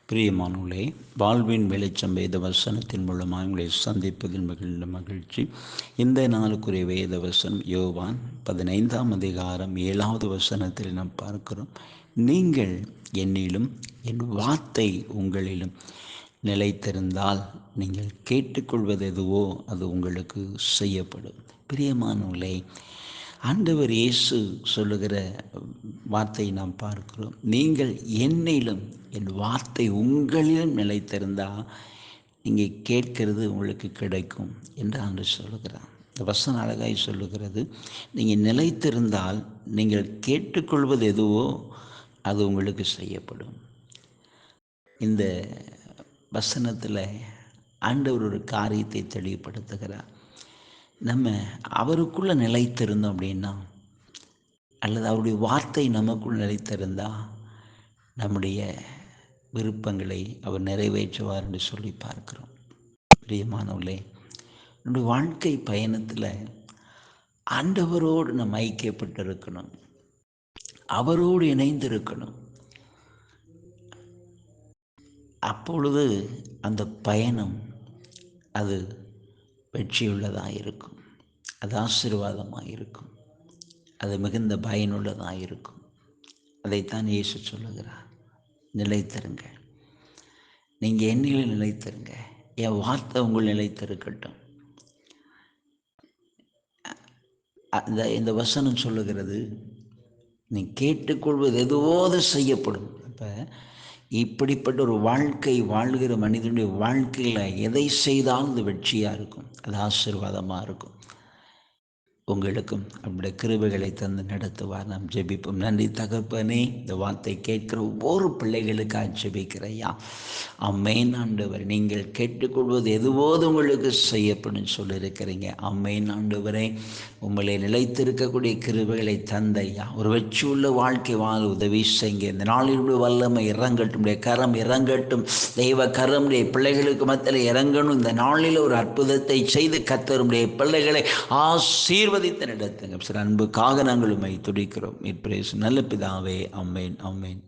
பிரியமானவர்களே, வாழ்வின் வெளிச்சம் வேத வசனத்தின் மூலமாக உங்களை சந்திப்பதில் மகிழ்ந்த மகிழ்ச்சி. இந்த நாளுக்குரிய வேத வசனம் யோவான் 15 வசனத்தில் நாம் பார்க்கிறோம். நீங்கள் என்னிலும் என் வார்த்தை உங்களிலும் நிலைத்திருந்தால் நீங்கள் கேட்டுக்கொள்வது எதுவோ அது உங்களுக்கு செய்யப்படும். பிரியமானவர்களே, ஆண்டவர் இயேசு சொல்லுகிற வார்த்தையை நாம் பார்க்கிறோம். நீங்கள் என்னிலும் என் வார்த்தை உங்களிலும் நிலைத்திருந்தால் நீங்கள் கேட்கிறது உங்களுக்கு கிடைக்கும் என்று ஆண்டவர் சொல்லுகிறார். இந்த வசனம் அழகாய் சொல்லுகிறது, நீங்கள் நிலைத்திருந்தால் நீங்கள் கேட்டுக்கொள்வது எதுவோ அது உங்களுக்கு செய்யப்படும். இந்த வசனத்தில் ஆண்டவர் ஒரு காரியத்தை தெளிவுபடுத்துகிறார். நம்ம அவருக்குள்ளே நிலைத்திருந்தோம் அப்படின்னா, அல்லது அவருடைய வார்த்தை நமக்குள் நிலைத்திருந்தால் நம்முடைய விருப்பங்களை அவர் நிறைவேற்றுவார் என்று சொல்லி பார்க்கிறோம். பிரியமானவர்களே, நம்முடைய வாழ்க்கை பயணத்தில் ஆண்டவரோடு நம்ம ஐக்கியப்பட்டிருக்கணும், அவரோடு இணைந்திருக்கணும். அப்பொழுது அந்த பயணம் அது வெற்றியுள்ளதாக இருக்கும், அது ஆசீர்வாதமாக இருக்கும், அது மிகுந்த பயனுள்ளதாக இருக்கும். அதைத்தான் இயேசு சொல்லுகிறார். நிலைத்திருங்க, நீங்கள் என்னில் நிலைத்திருங்க, என் வார்த்தை உங்கள் நிலைத்திருக்கட்டும். இந்த வசனம் சொல்லுகிறது, நீ கேட்டுக்கொள்வது எதுவோ அது செய்யப்படும். அப்போ இப்படிப்பட்ட ஒரு வாழ்க்கை வாழ்கிற மனிதனுடைய வாழ்க்கையில் எதை செய்தாலும் அது வெற்றியாக இருக்கும், அது ஆசீர்வாதமாக இருக்கும். உங்களுக்கும் நம்முடைய கிருபைகளை தந்து நடத்துவார். நாம் ஜெபிப்போம். நன்றி தகப்பனே, இந்த வார்த்தை கேட்கிற ஒவ்வொரு பிள்ளைகளுக்காக ஜெபிக்கிறையா. ஆமென் ஆண்டவர், நீங்கள் கேட்டுக்கொள்வது எதுவோது உங்களுக்கு செய்யப்படும் சொல்லியிருக்கிறீங்க. ஆமென் ஆண்டவரே, உங்களை நிலைத்திருக்கக்கூடிய கிருபைகளை தந்தையா, ஒரு வெற்றி உள்ள வாழ்க்கை வாழ உதவி செய்யுங்க. இந்த நாளில் வல்லமை இறங்கட்டும், கரம் இறங்கட்டும், தெய்வ கரமுடைய பிள்ளைகளுக்கு மத்தியில் இறங்கணும். இந்த நாளில் ஒரு அற்புதத்தை செய்து கர்த்தருடைய பிள்ளைகளை ஆசீர்வதித்து நடத்துங்க. சில அன்புக்காக நாங்கள் உம்மை துதிக்கிறோம். நல்ல பிதாவே, ஆமென் ஆமென்.